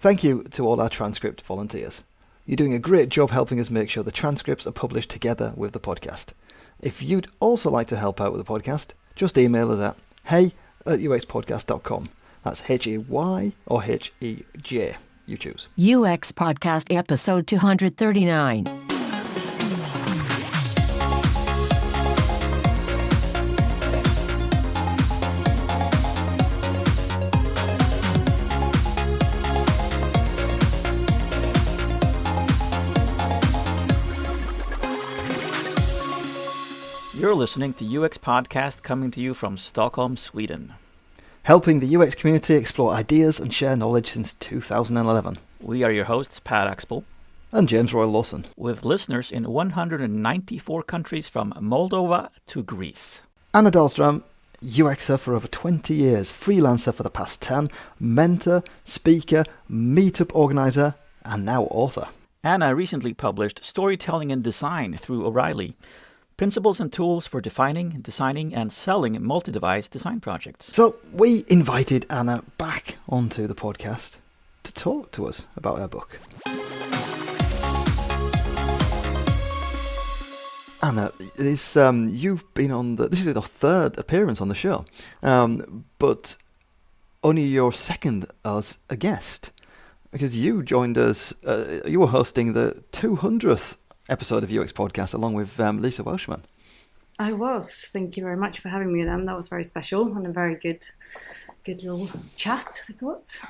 Thank you to all our transcript volunteers. You're doing a great job helping us make sure the transcripts are published together with the podcast. If you'd also like to help out with the podcast, just email us at hey@uxpodcast.com. That's Hey or Hej. You choose. UX Podcast episode 239. You're listening to UX Podcast coming to you from Stockholm, Sweden. Helping the UX community explore ideas and share knowledge since 2011. We are your hosts, Per Axel. And James Royal Lawson. With listeners in 194 countries from Moldova to Greece. Anna Dahlström, UXer for over 20 years, freelancer for the past 10, mentor, speaker, meetup organizer, and now author. Anna recently published Storytelling and Design through O'Reilly. Principles and tools for defining, designing, and selling multi-device design projects. So we invited Anna back onto the podcast to talk to us about her book. Anna, you've been on this is your third appearance on the show, but only your second as a guest, because you joined us. You were hosting the 200th episode of UX Podcast along with Lisa Welshman. I was. Thank you very much for having me then. That was very special and a very good little chat, I thought.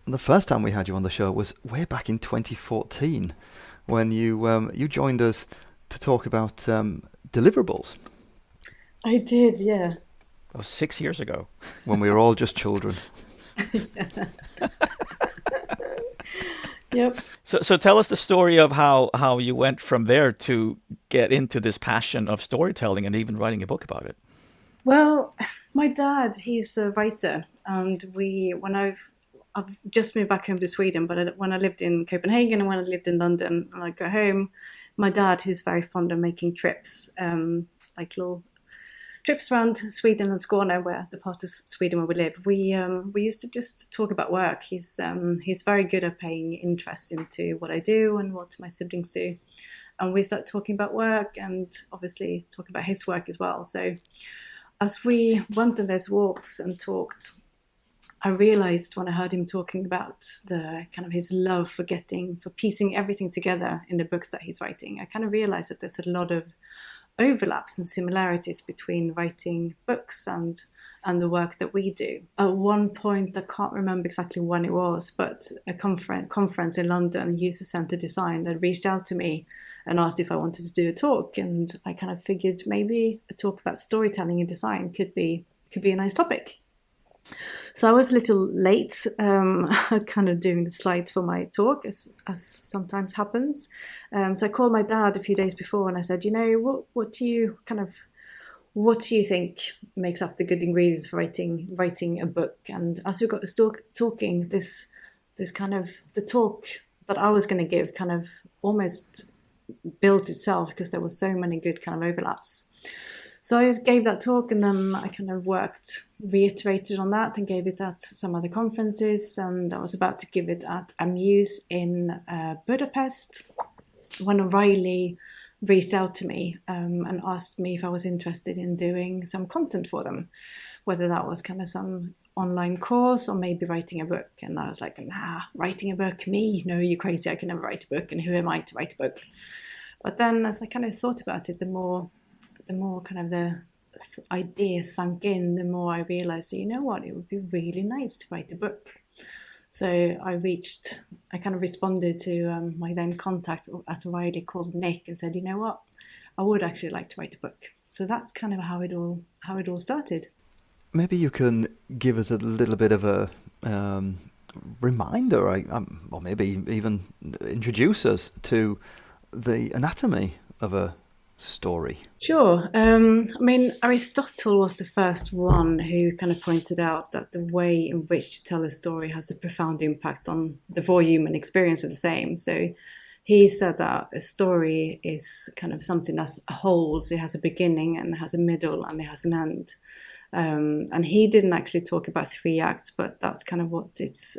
And the first time we had you on the show was way back in 2014 when you joined us to talk about deliverables. I did, yeah. That was 6 years ago. When we were all just children. Yep. So tell us the story of how you went from there to get into this passion of storytelling and even writing a book about it. Well, my dad, he's a writer, and I've just moved back home to Sweden, but when I lived in Copenhagen and when I lived in London, and I go home, my dad, who's very fond of making trips, like little trips around Sweden and Skåne, where the part of Sweden where we live, we used to just talk about work. He's very good at paying interest into what I do and what my siblings do, and we started talking about work and obviously talking about his work as well. So as we went on those walks and talked, I realized when I heard him talking about the kind of his love for piecing everything together in the books that he's writing, I kind of realized that there's a lot of overlaps and similarities between writing books and the work that we do. At one point, I can't remember exactly when it was, but a conference in London, User Centered Design, that reached out to me and asked if I wanted to do a talk. And I kind of figured maybe a talk about storytelling and design could be a nice topic. So I was a little late at kind of doing the slides for my talk, as sometimes happens. So I called my dad a few days before and I said, what do you think makes up the good ingredients for writing a book? And as we got talking, this kind of the talk that I was going to give kind of almost built itself because there were so many good kind of overlaps. So I gave that talk and then I kind of reiterated on that and gave it at some other conferences. And I was about to give it at Amuse in Budapest when O'Reilly reached out to me and asked me if I was interested in doing some content for them, whether that was kind of some online course or maybe writing a book. And I was like, nah, writing a book, me? No, you're crazy. I can never write a book. And who am I to write a book? But then as I kind of thought about it, the more kind of the idea sunk in, the more I realized that, it would be really nice to write a book. So I kind of responded to my then contact at O'Reilly called Nick and said, I would actually like to write a book. So that's kind of how it all started. Maybe you can give us a little bit of a reminder, or maybe even introduce us to the anatomy of a story. Sure. Aristotle was the first one who kind of pointed out that the way in which to tell a story has a profound impact on the raw human experience of the same. So he said that a story is kind of something that's a whole, so it has a beginning and it has a middle and it has an end. And he didn't actually talk about 3 acts, but that's kind of what it's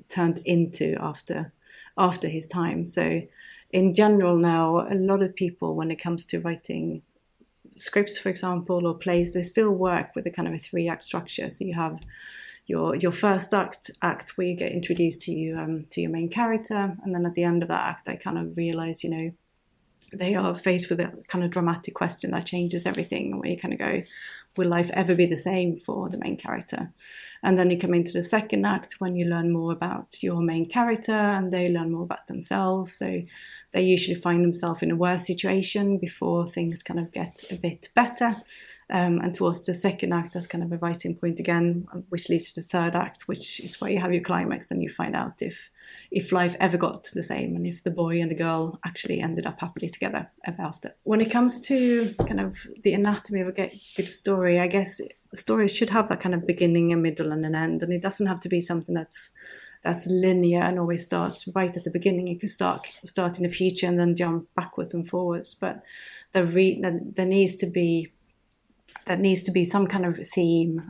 turned into after his time. So in general now, a lot of people, when it comes to writing scripts, for example, or plays, they still work with a kind of a 3-act structure. So you have your first act where you get introduced to your main character, and then at the end of that act, they kind of realize, they are faced with a kind of dramatic question that changes everything, where you kind of go, will life ever be the same for the main character? And then you come into the second act when you learn more about your main character and they learn more about themselves. So they usually find themselves in a worse situation before things kind of get a bit better. And towards the second act, that's kind of a writing point again, which leads to the third act, which is where you have your climax and you find out if life ever got the same and if the boy and the girl actually ended up happily together ever after. When it comes to kind of the anatomy of a good story, I guess stories should have that kind of beginning, a middle and an end. And it doesn't have to be something that's linear and always starts right at the beginning. It could start in the future and then jump backwards and forwards. But there needs to be some kind of theme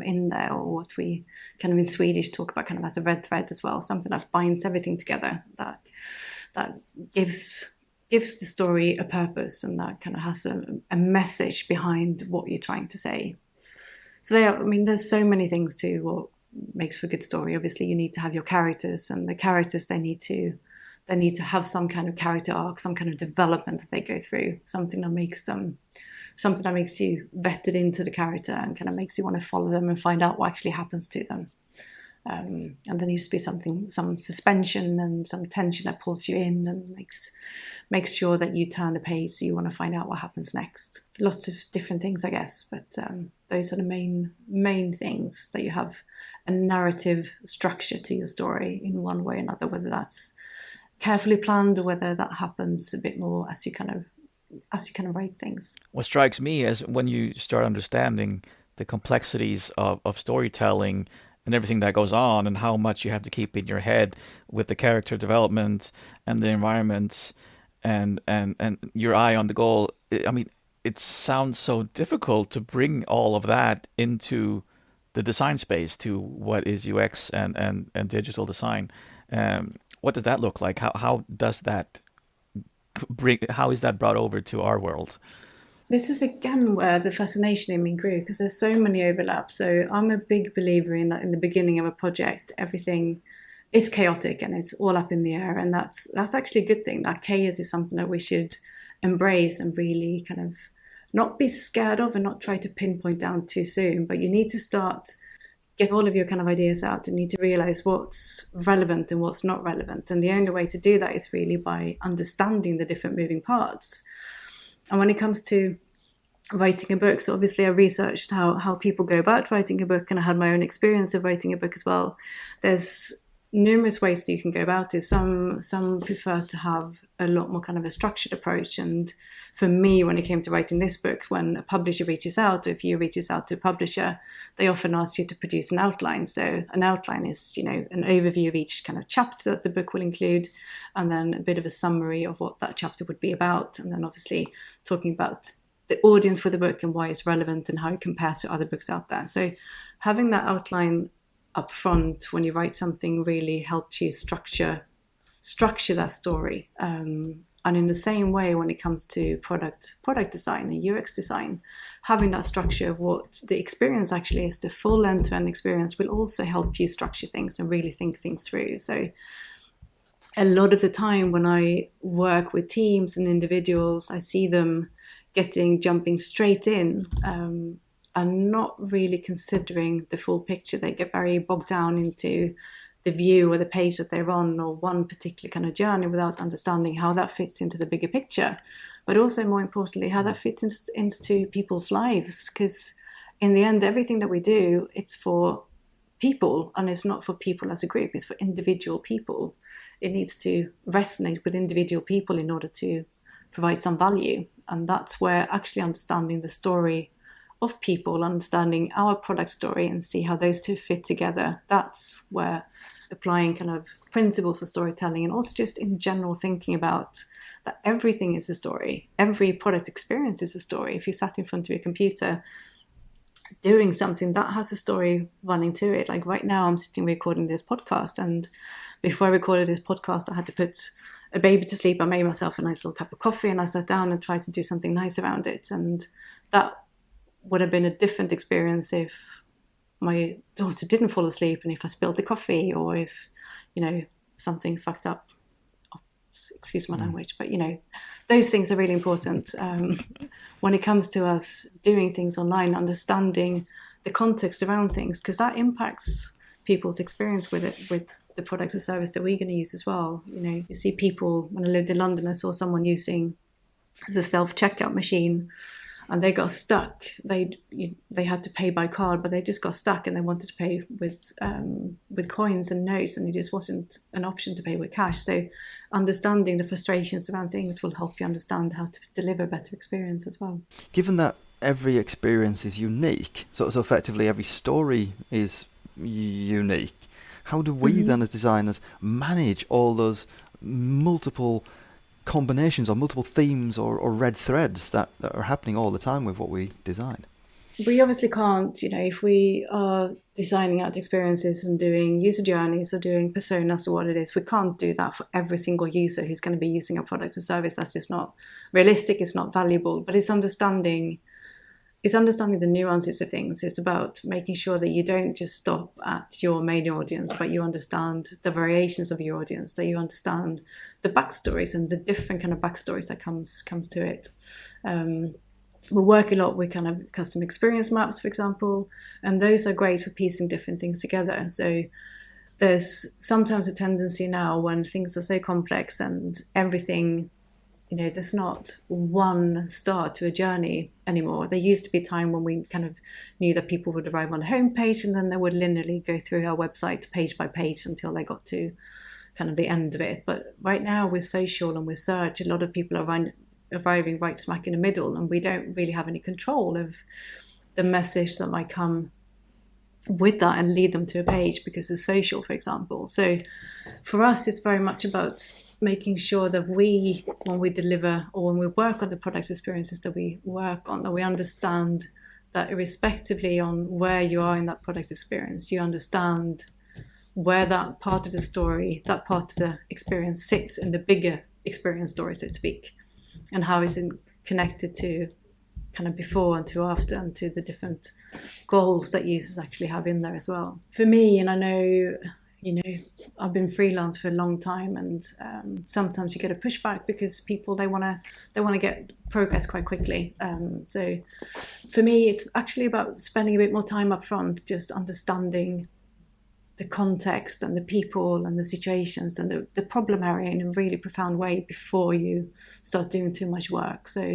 in there, or what we kind of in Swedish talk about kind of as a red thread as well, something that binds everything together, that gives the story a purpose and that kind of has a message behind what you're trying to say. So yeah, I mean, there's so many things to what makes for a good story. Obviously, you need to have your characters, and the characters, they need to have some kind of character arc, some kind of development that they go through, something that makes you vetted into the character and kind of makes you want to follow them and find out what actually happens to them. And there needs to be some suspension and some tension that pulls you in and makes sure that you turn the page, so you want to find out what happens next. Lots of different things, I guess, but those are the main things, that you have a narrative structure to your story in one way or another, whether that's carefully planned or whether that happens a bit more as you kind of write things. What strikes me is when you start understanding the complexities of storytelling and everything that goes on, and how much you have to keep in your head with the character development and the environments and your eye on the goal. I mean, it sounds so difficult to bring all of that into the design space, to what is UX and digital design. What does that look like? How is that brought over to our world? This is again where the fascination in me grew, because there's so many overlaps. So I'm a big believer in that in the beginning of a project, everything is chaotic and it's all up in the air. And that's actually a good thing. That chaos is something that we should embrace and really kind of not be scared of and not try to pinpoint down too soon. But you need to start getting all of your kind of ideas out and need to realize what's relevant and what's not relevant. And the only way to do that is really by understanding the different moving parts. And when it comes to writing a book, so obviously I researched how people go about writing a book, and I had my own experience of writing a book as well. There's numerous ways that you can go about it. Some prefer to have a lot more kind of a structured approach. And for me, when it came to writing this book, when a publisher reaches out, or if you reaches out to a publisher, they often ask you to produce an outline. So an outline is, an overview of each kind of chapter that the book will include, and then a bit of a summary of what that chapter would be about. And then obviously talking about the audience for the book and why it's relevant and how it compares to other books out there. So having that outline up front when you write something really helps you structure that story. And in the same way, when it comes to product design and UX design, having that structure of what the experience actually is, the full end-to-end experience, will also help you structure things and really think things through. So a lot of the time when I work with teams and individuals, I see them jumping straight in and not really considering the full picture. They get very bogged down into the view or the page that they're on, or one particular kind of journey, without understanding how that fits into the bigger picture, but also more importantly, how that fits into people's lives. Because in the end, everything that we do, it's for people, and it's not for people as a group, it's for individual people. It needs to resonate with individual people in order to provide some value. And that's where actually understanding the story of people, understanding our product story, and see how those two fit together, that's where applying kind of principle for storytelling, and also just in general thinking about that everything is a story. Every product experience is a story. If you sat in front of your computer, doing something that has a story running to it. Like right now I'm sitting recording this podcast, and before I recorded this podcast I had to put a baby to sleep. I made myself a nice little cup of coffee and I sat down and tried to do something nice around it, and that would have been a different experience if my daughter didn't fall asleep and if I spilled the coffee, or if, something fucked up. Excuse my language, but those things are really important when it comes to us doing things online, understanding the context around things, because that impacts people's experience with it, with the product or service that we're going to use as well. You see people, when I lived in London, I saw someone using as a self-checkout machine, and they got stuck. They had to pay by card, but they just got stuck, and they wanted to pay with coins and notes, and it just wasn't an option to pay with cash. So understanding the frustrations around things will help you understand how to deliver a better experience as well. Given that every experience is unique, so effectively every story is unique, how do we then as designers manage all those multiple combinations or multiple themes or red threads that are happening all the time with what we design? We obviously can't, if we are designing out experiences and doing user journeys or doing personas or what it is, we can't do that for every single user who's going to be using our product or service. That's just not realistic, it's not valuable. But it's understanding the nuances of things. It's about making sure that you don't just stop at your main audience, but you understand the variations of your audience, that you understand the backstories and the different kind of backstories that comes to it. We work a lot with kind of custom experience maps, for example, and those are great for piecing different things together. So there's sometimes a tendency now when things are so complex and everything, there's not one start to a journey anymore. There used to be a time when we kind of knew that people would arrive on the homepage and then they would linearly go through our website page by page until they got to kind of the end of it. But right now with social and with search, a lot of people are arriving right smack in the middle, and we don't really have any control of the message that might come with that and lead them to a page because of social, for example. So for us, it's very much about making sure that when we deliver or when we work on the product experiences that we work on, that we understand that irrespectively on where you are in that product experience, you understand where that part of the story, that part of the experience sits in the bigger experience story, so to speak, and how is it connected to kind of before and to after and to the different goals that users actually have in there as well. For me, and I know, I've been freelance for a long time, and sometimes you get a pushback because people they want to get progress quite quickly. So for me, it's actually about spending a bit more time up front, just understanding the context and the people and the situations and the problem area in a really profound way before you start doing too much work. So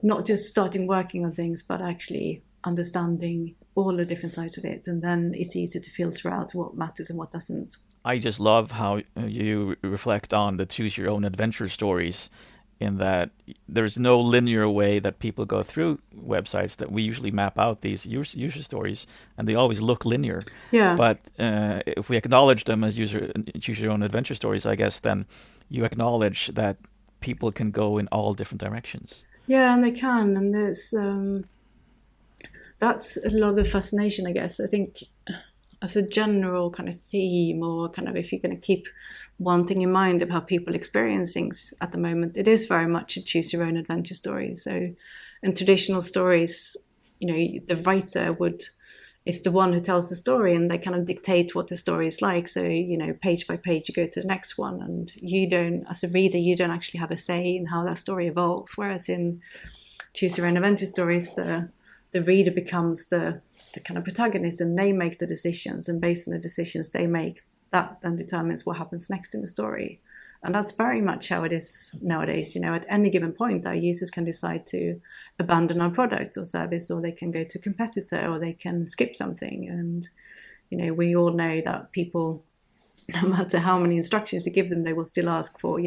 not just starting working on things, but actually understanding all the different sides of it, and then it's easy to filter out what matters and what doesn't. I just love how you reflect on the choose your own adventure stories, in that there's no linear way that people go through websites, that we usually map out these user stories and they always look linear. Yeah. But if we acknowledge them as choose your own adventure stories, I guess then you acknowledge that people can go in all different directions. Yeah, and they can, and there's that's a lot of the fascination, I guess. I think as a general kind of theme, or kind of if you're going to keep one thing in mind of how people experience things at the moment, it is very much a choose your own adventure story. So in traditional stories, the writer is the one who tells the story, and they kind of dictate what the story is like. So, page by page, you go to the next one, and you don't, as a reader, you don't actually have a say in how that story evolves. Whereas in choose your own adventure stories, the reader becomes the kind of protagonist, and they make the decisions, and based on the decisions they make, that then determines what happens next in the story. And that's very much how it is nowadays. At any given point, our users can decide to abandon our product or service, or they can go to a competitor, or they can skip something. And, we all know that people, no matter how many instructions you give them, they will still ask for,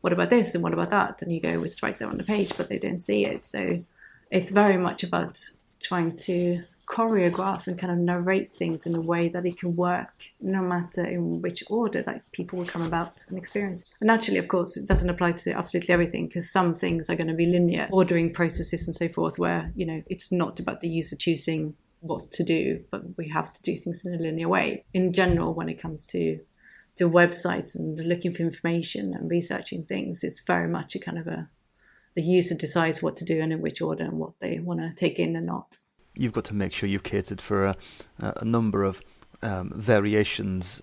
what about this and what about that? And you go, it's right there on the page, but they don't see it. So it's very much about trying to choreograph and kind of narrate things in a way that it can work no matter in which order that people will come about and experience. And naturally, of course, it doesn't apply to absolutely everything, because some things are going to be linear ordering processes and so forth, where, you know, it's not about the user choosing what to do, but we have to do things in a linear way. In general, when it comes to websites and looking for information and researching things, it's very much a kind of the user decides what to do and in which order and what they want to take in and not. You've got to make sure you've catered for a number of variations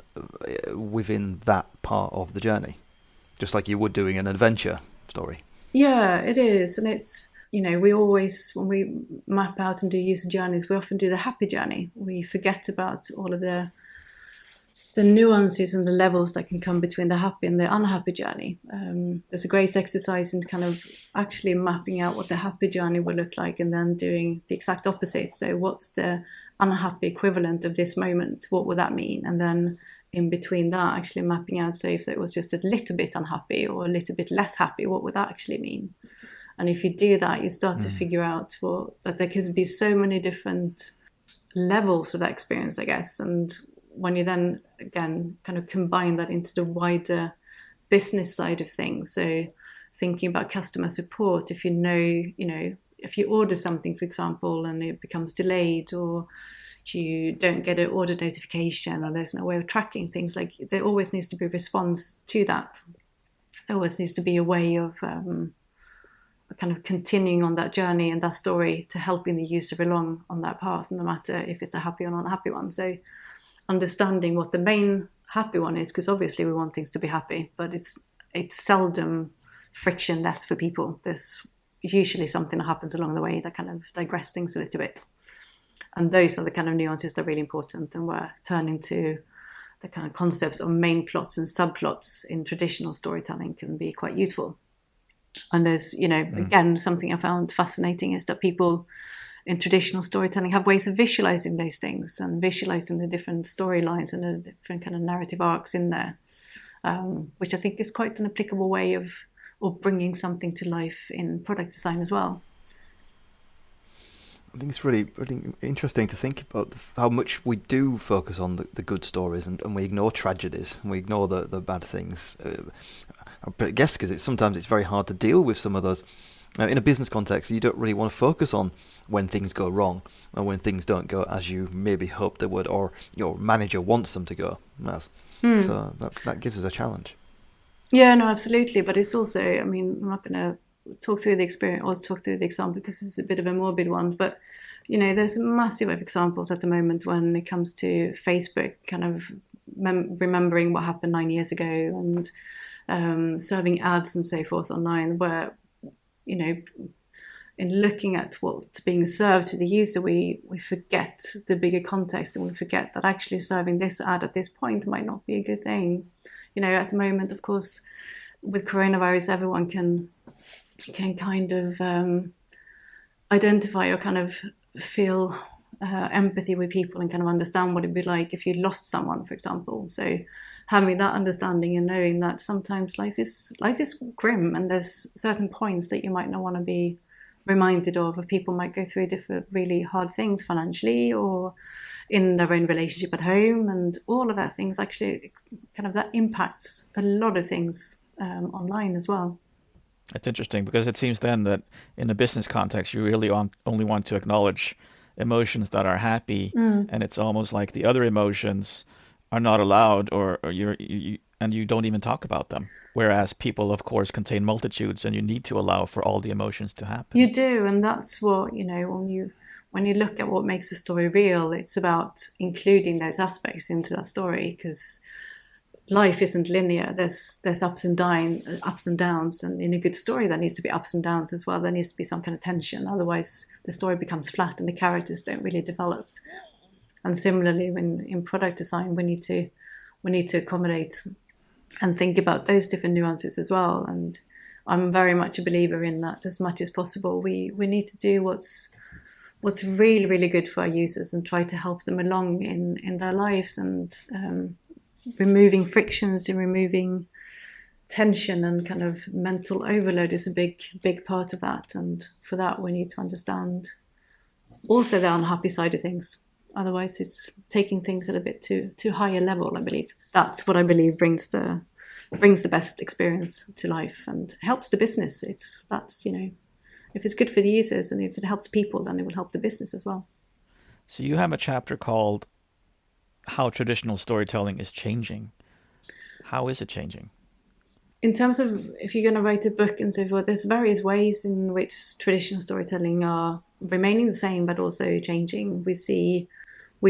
within that part of the journey, just like you would doing an adventure story. Yeah, it is. And it's, you know, we always, when we map out and do user journeys, we often do the happy journey. We forget about all of the nuances and the levels that can come between the happy and the unhappy journey. There's a great exercise in kind of actually mapping out what the happy journey will look like and then doing the exact opposite. So what's the unhappy equivalent of this moment? What would that mean? And then in between that, actually mapping out, so if it was just a little bit unhappy or a little bit less happy, what would that actually mean? And if you do that, you start to figure out that there can be so many different levels of that experience, I guess. And when you then, again, kind of combine that into the wider business side of things, so thinking about customer support, if if you order something, for example, and it becomes delayed, or you don't get an order notification, or there's no way of tracking things, like there always needs to be a response to that. There always needs to be a way of kind of continuing on that journey and that story to helping the user along on that path, no matter if it's a happy or not happy one. So understanding what the main happy one is, because obviously we want things to be happy, but it's seldom frictionless for people. There's usually something that happens along the way that kind of digress things a little bit. And those are the kind of nuances that are really important, and we're turning to the kind of concepts of main plots and subplots in traditional storytelling can be quite useful. And there's, again, something I found fascinating is that people in traditional storytelling have ways of visualizing those things and visualizing the different storylines and the different kind of narrative arcs in there, which I think is quite an applicable way of bringing something to life in product design as well. I think it's really, really interesting to think about how much we do focus on the good stories and we ignore tragedies and we ignore the bad things. I guess because sometimes it's very hard to deal with some of those. In a business context, you don't really want to focus on when things go wrong or when things don't go as you maybe hoped they would, or your manager wants them to go as. So that gives us a challenge. Yeah, no, absolutely. But it's also, I'm not going to talk through the experience or talk through the example because it's a bit of a morbid one. But, there's massive examples at the moment when it comes to Facebook kind of remembering what happened 9 years ago and serving ads and so forth online where, in looking at what's being served to the user, we forget the bigger context, and we forget that actually serving this ad at this point might not be a good thing. At the moment, of course, with coronavirus, everyone can kind of identify or kind of feel empathy with people and kind of understand what it'd be like if you lost someone, for example. So having that understanding and knowing that sometimes life is grim and there's certain points that you might not want to be reminded of, or people might go through different really hard things financially or in their own relationship at home, and all of that things actually kind of that impacts a lot of things online as well. It's interesting because it seems then that in a business context, you really only want to acknowledge emotions that are happy, and it's almost like the other emotions are not allowed, or you don't even talk about them. Whereas people, of course, contain multitudes, and you need to allow for all the emotions to happen. You do, and that's what when you look at what makes a story real, it's about including those aspects into that story, because life isn't linear. There's ups and downs, and in a good story there needs to be ups and downs as well. There needs to be some kind of tension, otherwise the story becomes flat and the characters don't really develop. And similarly, when in product design, we need to accommodate and think about those different nuances as well. And I'm very much a believer in that. As much as possible, we need to do what's really, really good for our users and try to help them along in their lives, and removing frictions and removing tension and kind of mental overload is a big part of that. And for that, we need to understand also the unhappy side of things. Otherwise, it's taking things at a bit too high a level. I believe that's what I believe brings the best experience to life and helps the business. That's if it's good for the users and if it helps people, then it will help the business as well. So you have a chapter called "How Traditional Storytelling is Changing." How is it changing? In terms of if you're going to write a book and so forth, there's various ways in which traditional storytelling are remaining the same, but also changing. We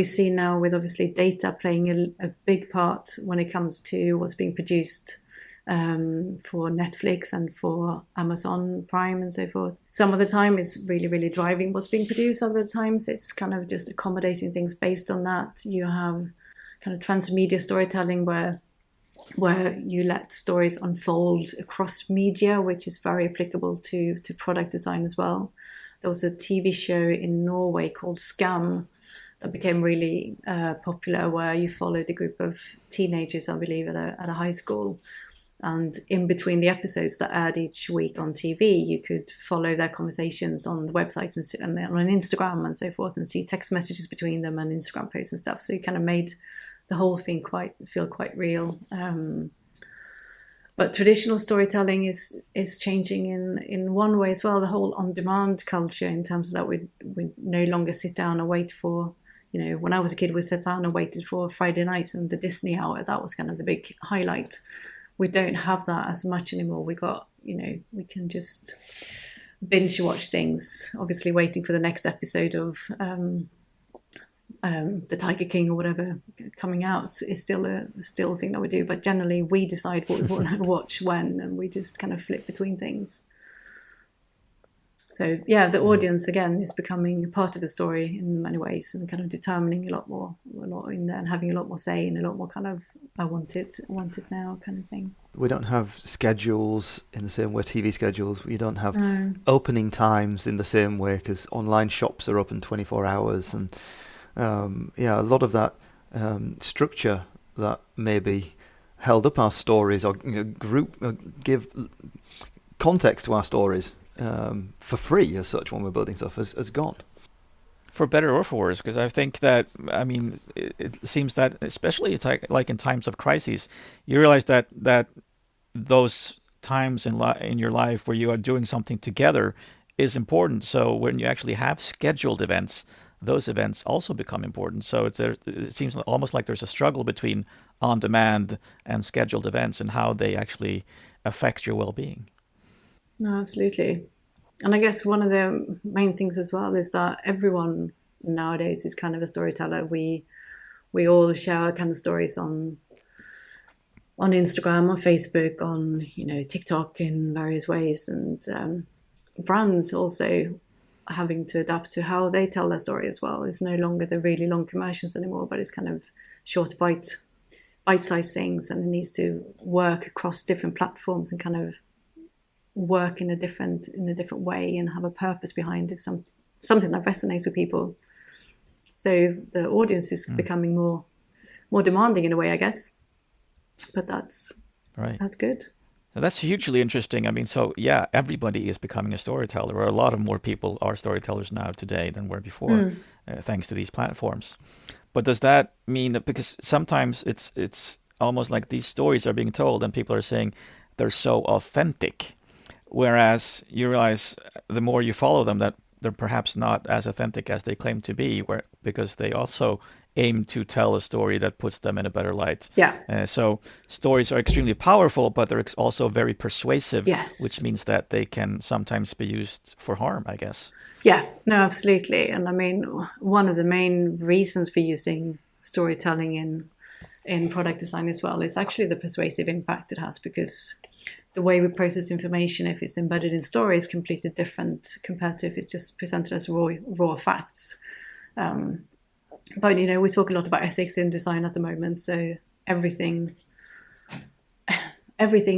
see now with obviously data playing a big part when it comes to what's being produced for Netflix and for Amazon Prime and so forth. Some of the time it's really, really driving what's being produced. Other times it's kind of just accommodating things based on that. You have kind of transmedia storytelling where you let stories unfold across media, which is very applicable to product design as well. There was a TV show in Norway called Scam that became really popular, where you followed a group of teenagers, I believe, at a high school. And in between the episodes that aired each week on TV, you could follow their conversations on the website and on Instagram and so forth, and see text messages between them and Instagram posts and stuff. So you kind of made the whole thing feel quite real. But traditional storytelling is changing in one way as well. The whole on-demand culture, in terms of that we no longer sit down and wait for, when I was a kid, we sat down and waited for Friday nights and the Disney hour. That was kind of the big highlight. We don't have that as much anymore. We can just binge watch things, obviously waiting for the next episode of the Tiger King or whatever coming out is still a thing that we do. But generally we decide what we want to watch when, and we just kind of flip between things. So yeah, the audience again is becoming part of the story in many ways, and kind of determining a lot in there, and having a lot more say, and a lot more kind of I want it now kind of thing. We don't have schedules in the same way TV schedules. We don't have opening times in the same way, because online shops are open 24 hours, and a lot of that structure that maybe held up our stories, or give context to our stories for free as such when we're building stuff has gone. For better or for worse, because I think that, it seems that, especially like in times of crises, you realize that those times in your life where you are doing something together is important. So when you actually have scheduled events, those events also become important. So it seems almost like there's a struggle between on-demand and scheduled events, and how they actually affect your well-being. No, absolutely. And I guess one of the main things as well is that everyone nowadays is kind of a storyteller. We all share kind of stories on Instagram, on Facebook, on TikTok in various ways, and brands also having to adapt to how they tell their story as well. It's no longer the really long commercials anymore, but it's kind of short bite-sized things, and it needs to work across different platforms and kind of work in a different way and have a purpose behind it, something that resonates with people. So the audience is becoming more demanding in a way, I guess. But that's right. That's good. So that's hugely interesting. Everybody is becoming a storyteller, or a lot of more people are storytellers now today than were before, thanks to these platforms. But does that mean that, because sometimes it's almost like these stories are being told and people are saying they're so authentic, whereas you realize the more you follow them that they're perhaps not as authentic as they claim to be, because they also aim to tell a story that puts them in a better light. Yeah. So stories are extremely powerful, but they're also very persuasive, yes. Which means that they can sometimes be used for harm, I guess. Yeah, no, absolutely. And one of the main reasons for using storytelling in product design as well is actually the persuasive impact it has, because the way we process information, if it's embedded in story, is completely different compared to if it's just presented as raw facts. But we talk a lot about ethics in design at the moment, so everything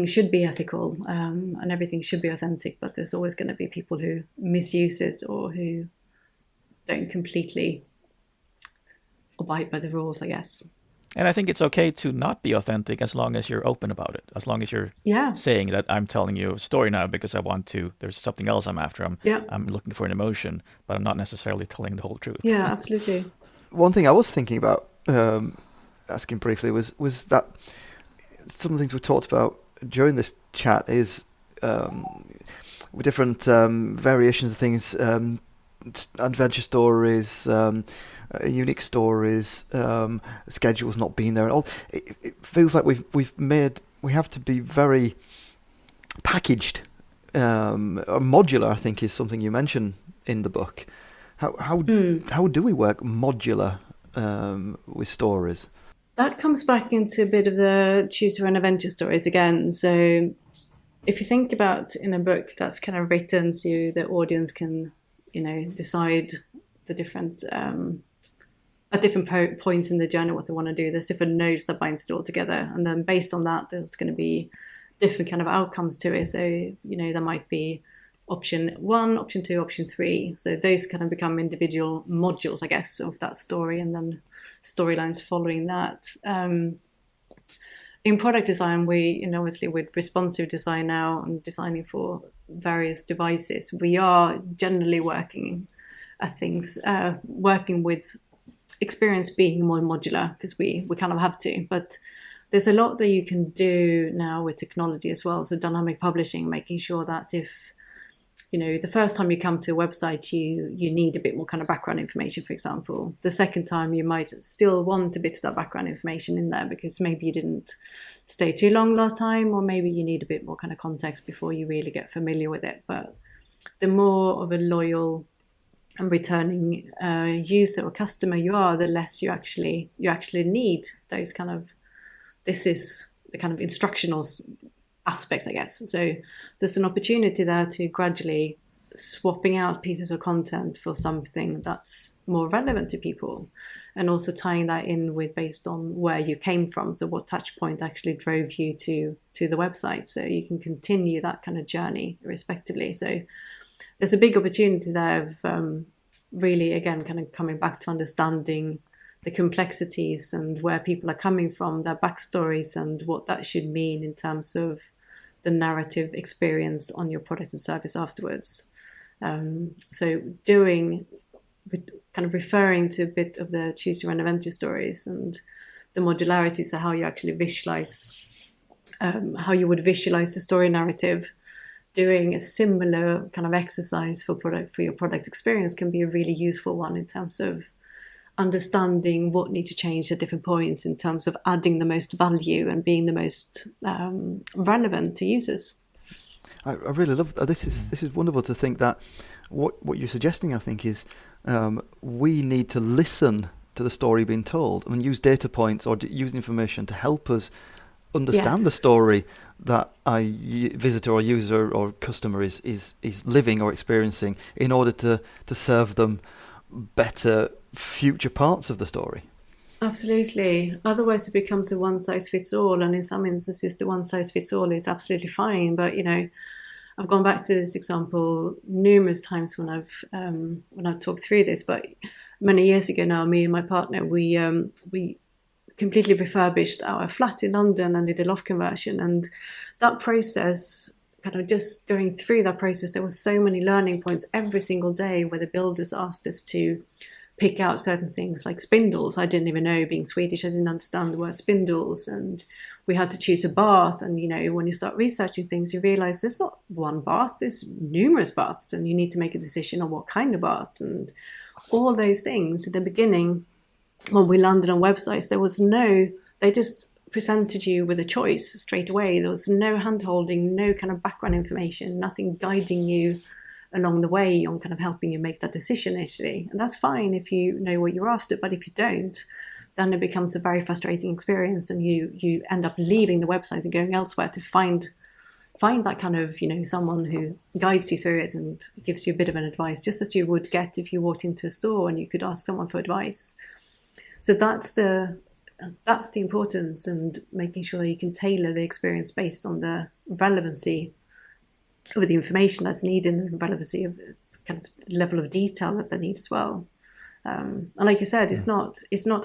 should be ethical, and everything should be authentic. But there's always going to be people who misuse it or who don't completely abide by the rules, I guess. And I think it's okay to not be authentic as long as you're open about it. As long as you're Yeah. saying that I'm telling you a story now because I want to. There's something else I'm after. I'm looking for an emotion, but I'm not necessarily telling the whole truth. Yeah, absolutely. One thing I was thinking about asking briefly was that some of the things we talked about during this chat is different variations of things, adventure stories, unique stories, schedules not being there, and all. It feels like we have to be very packaged. Modular, I think, is something you mention in the book. How do we work modular with stories? That comes back into a bit of the choose your own adventure stories again. So if you think about in a book that's kind of written so the audience can, decide the different at different points in the journey what they want to do. There's different nodes that binds it all together, and then based on that, there's going to be different kind of outcomes to it. So there might be option 1, option 2, option 3. So those kind of become individual modules, I guess, of that story, and then storylines following that. In product design, we, obviously with responsive design now and designing for various devices, we are generally working at things, working with experience being more modular because we kind of have to. But there's a lot that you can do now with technology as well. So dynamic publishing, making sure that if, the first time you come to a website, you need a bit more kind of background information, for example. The second time, you might still want a bit of that background information in there because maybe you didn't stay too long last time, or maybe you need a bit more kind of context before you really get familiar with it. But the more of a loyal and returning user or customer you are, the less you actually need those kind of, this is the kind of instructional aspect, I guess. So there's an opportunity there to gradually swapping out pieces of content for something that's more relevant to people, and also tying that in with based on where you came from. So what touch point actually drove you to the website, so you can continue that kind of journey respectively. So there's a big opportunity there of really, again, kind of coming back to understanding the complexities and where people are coming from, their backstories, and what that should mean in terms of the narrative experience on your product and service afterwards. So kind of referring to a bit of the choose your own adventure stories and the modularity, so how you actually visualize, how you would visualize the story narrative. Doing a similar kind of exercise for your product experience can be a really useful one in terms of understanding what needs to change at different points in terms of adding the most value and being the most relevant to users. I really love that. This is wonderful to think that what you're suggesting, I think, is we need to listen to the story being told and use data points or use information to help us understand the story that a visitor or user or customer is living or experiencing, in order to serve them better future parts of the story. Absolutely. Otherwise it becomes a one-size-fits-all, and in some instances the one-size-fits-all is absolutely fine. But I've gone back to this example numerous times when I've talked through this. But many years ago now, me and my partner, we completely refurbished our flat in London and did a loft conversion. And that process, kind of just going through that process, there were so many learning points every single day where the builders asked us to pick out certain things like spindles. I didn't even know, being Swedish, I didn't understand the word spindles. And we had to choose a bath. And, when you start researching things, you realize there's not one bath, there's numerous baths, and you need to make a decision on what kind of baths and all those things. At the beginning, when we landed on websites, they just presented you with a choice straight away. There was no hand-holding, no kind of background information, nothing guiding you along the way on kind of helping you make that decision initially. And that's fine if you know what you're after, but if you don't, then it becomes a very frustrating experience, and you end up leaving the website and going elsewhere to find that kind of, someone who guides you through it and gives you a bit of an advice, just as you would get if you walked into a store and you could ask someone for advice. So that's the importance, and making sure that you can tailor the experience based on the relevancy of the information that's needed and relevancy of kind of level of detail that they need as well. And like you said, it's not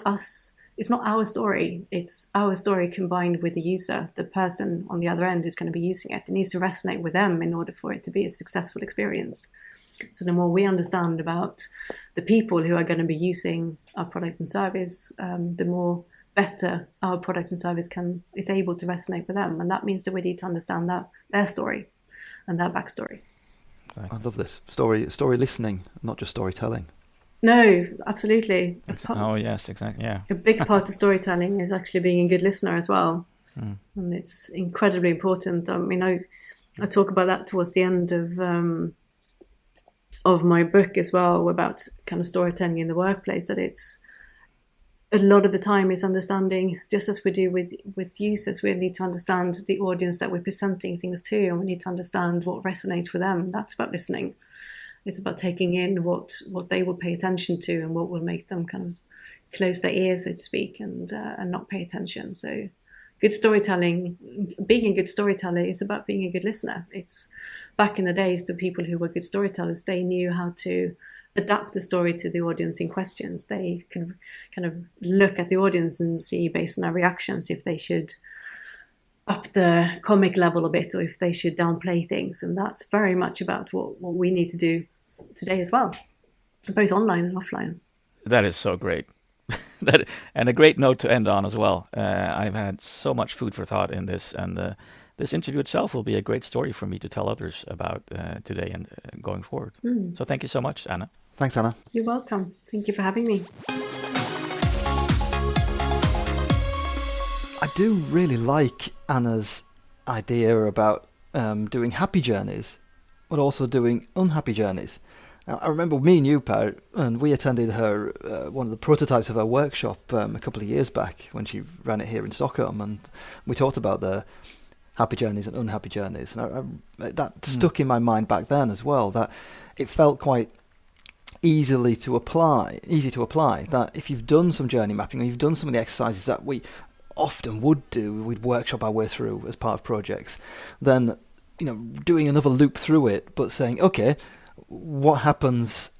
us it's not our story. It's our story combined with the user, the person on the other end who's going to be using it. It needs to resonate with them in order for it to be a successful experience. So the more we understand about the people who are going to be using our product and service, the more better our product and service is able to resonate with them. And that means that we need to understand their story and their backstory. I love this. Story listening, not just storytelling. No, absolutely. Oh, yes, exactly. Yeah. A big part of storytelling is actually being a good listener as well. And it's incredibly important. I mean, I talk about that towards the end of my book as well, about kind of storytelling in the workplace, that it's a lot of the time is understanding, just as we do with users, we need to understand the audience that we're presenting things to, and we need to understand what resonates with them. That's about listening. It's about taking in what they will pay attention to and what will make them kind of close their ears, so to speak, and not pay attention. So good storytelling, being a good storyteller is about being a good listener. It's back in the days, the people who were good storytellers, they knew how to adapt the story to the audience in questions. They can kind of look at the audience and see, based on their reactions, if they should up the comic level a bit or if they should downplay things. And that's very much about what we need to do today as well, both online and offline. That is so great. And a great note to end on as well. I've had so much food for thought in this, and this interview itself will be a great story for me to tell others about today and going forward. So thank you so much, Anna. Thanks, Anna. You're welcome. Thank you for having me. I do really like Anna's idea about doing happy journeys, but also doing unhappy journeys. Now, I remember me and you, Per, and we attended her one of the prototypes of her workshop a couple of years back when she ran it here in Stockholm, and we talked about the happy journeys and unhappy journeys. And that stuck in my mind back then as well, that it felt quite easy to apply, that if you've done some journey mapping, or you've done some of the exercises that we often we'd workshop our way through as part of projects, then, doing another loop through it, but saying, okay, what happens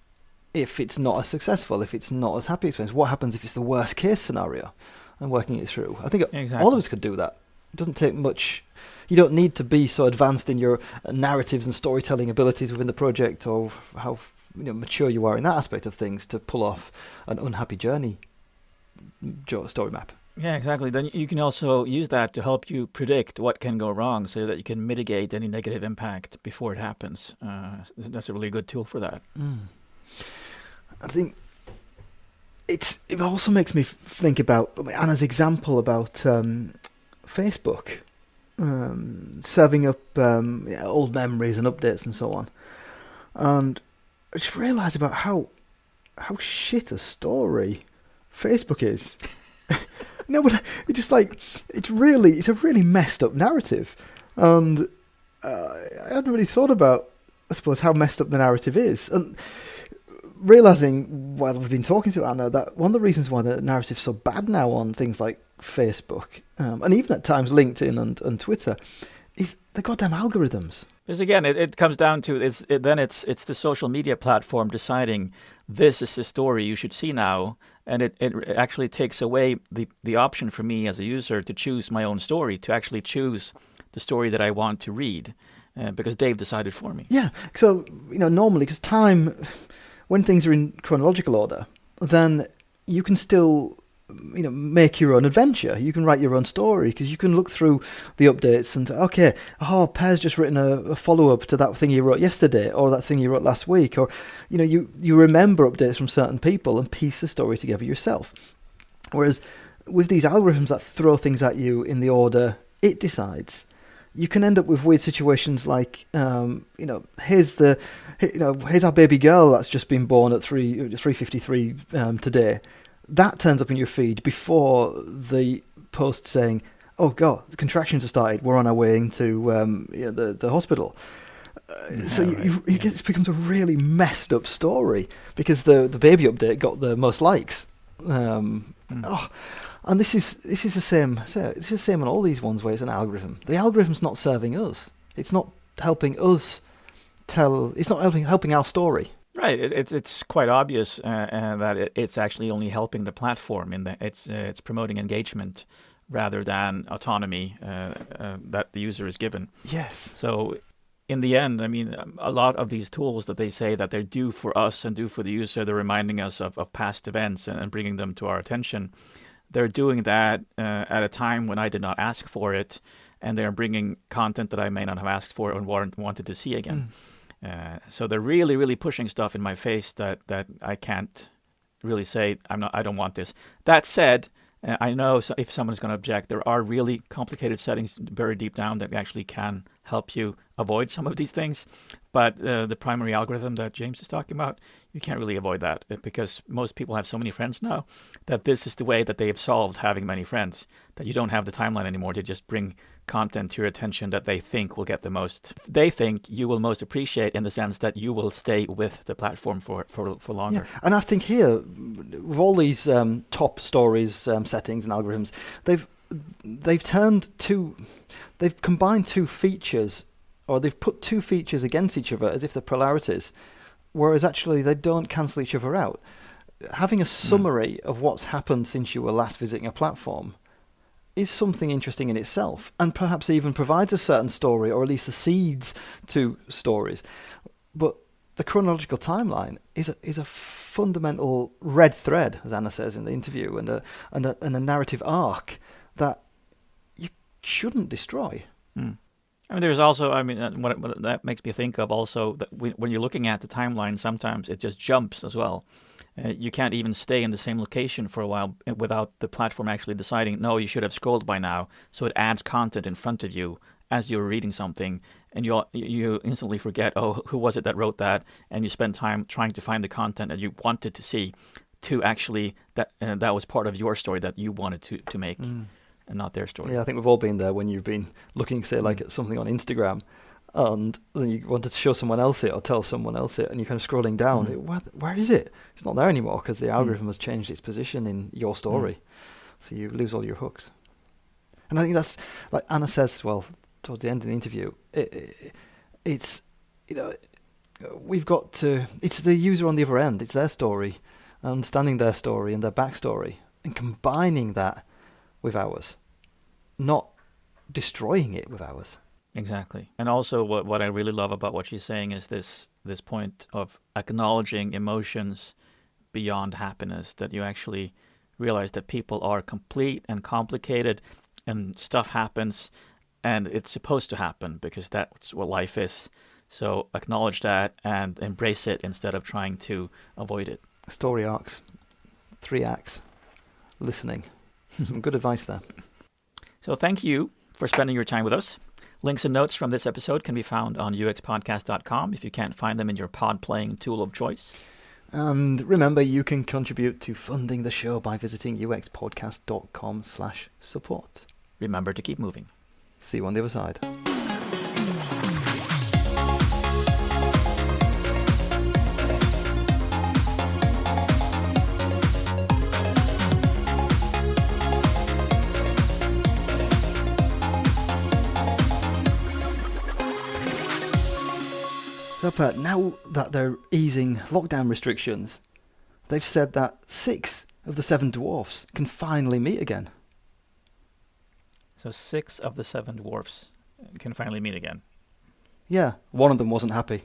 if it's not as successful, if it's not as happy experience? What happens if it's the worst case scenario? And working it through. I think all of us could do that. It doesn't take much. You don't need to be so advanced in your narratives and storytelling abilities within the project, or how mature you are in that aspect of things, to pull off an unhappy journey story map. Yeah, exactly. Then you can also use that to help you predict what can go wrong, so that you can mitigate any negative impact before it happens. That's a really good tool for that. I think it also makes me think about Anna's example about Facebook serving up old memories and updates and so on. And I just realised about how shit a story Facebook is. No, but it's just it's a really messed up narrative, and I hadn't really thought about, I suppose, how messed up the narrative is, and realising while we've been talking to Anna that one of the reasons why the narrative's so bad now on things like Facebook, and even at times LinkedIn and Twitter, is the goddamn algorithms. Because again, it comes down to it's the social media platform deciding this is the story you should see now, and it actually takes away the option for me as a user to choose my own story, to actually choose the story that I want to read, because they've decided for me. Yeah, so normally, because time, when things are in chronological order, then you can still make your own adventure. You can write your own story, because you can look through the updates and, okay, Per's just written a follow-up to that thing you wrote yesterday, or that thing you wrote last week, or, you remember updates from certain people and piece the story together yourself. Whereas with these algorithms that throw things at you in the order it decides, you can end up with weird situations like, here's our baby girl that's just been born at 3:53 today. That turns up in your feed before the post saying, "Oh God, the contractions have started. We're on our way into the hospital." It becomes a really messed up story because the baby update got the most likes. And this is the same. It's the same on all these ones where it's an algorithm. The algorithm's not serving us. It's not helping us tell. It's not helping our story. Right. It's quite obvious that it's actually only helping the platform in that it's promoting engagement rather than autonomy that the user is given. Yes. So in the end, I mean, a lot of these tools that they say that they're due for us and due for the user, they're reminding us of past events and bringing them to our attention. They're doing that at a time when I did not ask for it, and they're bringing content that I may not have asked for and wanted to see again. So they're really, really pushing stuff in my face that I can't really say I don't want this. That said, I know if someone's going to object, there are really complicated settings buried deep down that actually can help you avoid some of these things. But the primary algorithm that James is talking about, you can't really avoid that because most people have so many friends now that this is the way that they have solved having many friends, that you don't have the timeline anymore to just bring content to your attention that they think will get the most. They think you will most appreciate in the sense that you will stay with the platform for longer. Yeah. And I think here, with all these top stories, settings and algorithms, they've combined two features, or they've put two features against each other as if they're polarities, whereas actually they don't cancel each other out. Having a summary of what's happened since you were last visiting a platform is something interesting in itself, and perhaps even provides a certain story, or at least the seeds to stories. But the chronological timeline is a fundamental red thread, as Anna says in the interview, and a narrative arc that you shouldn't destroy. I mean, there's also, what that makes me think of also, that when you're looking at the timeline, sometimes it just jumps as well. You can't even stay in the same location for a while without the platform actually deciding, no, you should have scrolled by now. So it adds content in front of you as you're reading something, and you instantly forget, oh, who was it that wrote that? And you spend time trying to find the content that you wanted to see, to actually, that was part of your story that you wanted to make. And not their story. Yeah, I think we've all been there when you've been looking, say, like at something on Instagram, and then you wanted to show someone else it or tell someone else it, and you're kind of scrolling down. Where is it? It's not there anymore because the algorithm has changed its position in your story, so you lose all your hooks. And I think that's, like Anna says, well, towards the end of the interview, it's we've got to. It's the user on the other end. It's their story, understanding their story and their backstory, and combining that with ours, not destroying it with ours. Exactly. And also what I really love about what she's saying is this point of acknowledging emotions beyond happiness, that you actually realize that people are complete and complicated and stuff happens and it's supposed to happen because that's what life is. So acknowledge that and embrace it instead of trying to avoid it. Story arcs, 3 acts, listening. Some good advice there. So thank you for spending your time with us. Links and notes from this episode can be found on uxpodcast.com if you can't find them in your pod playing tool of choice. And remember, you can contribute to funding the show by visiting uxpodcast.com/support. Remember to keep moving. See you on the other side. So, Pat, now that they're easing lockdown restrictions, they've said that 6 of the 7 dwarfs can finally meet again. So 6 of the 7 dwarfs can finally meet again. Yeah, one of them wasn't happy.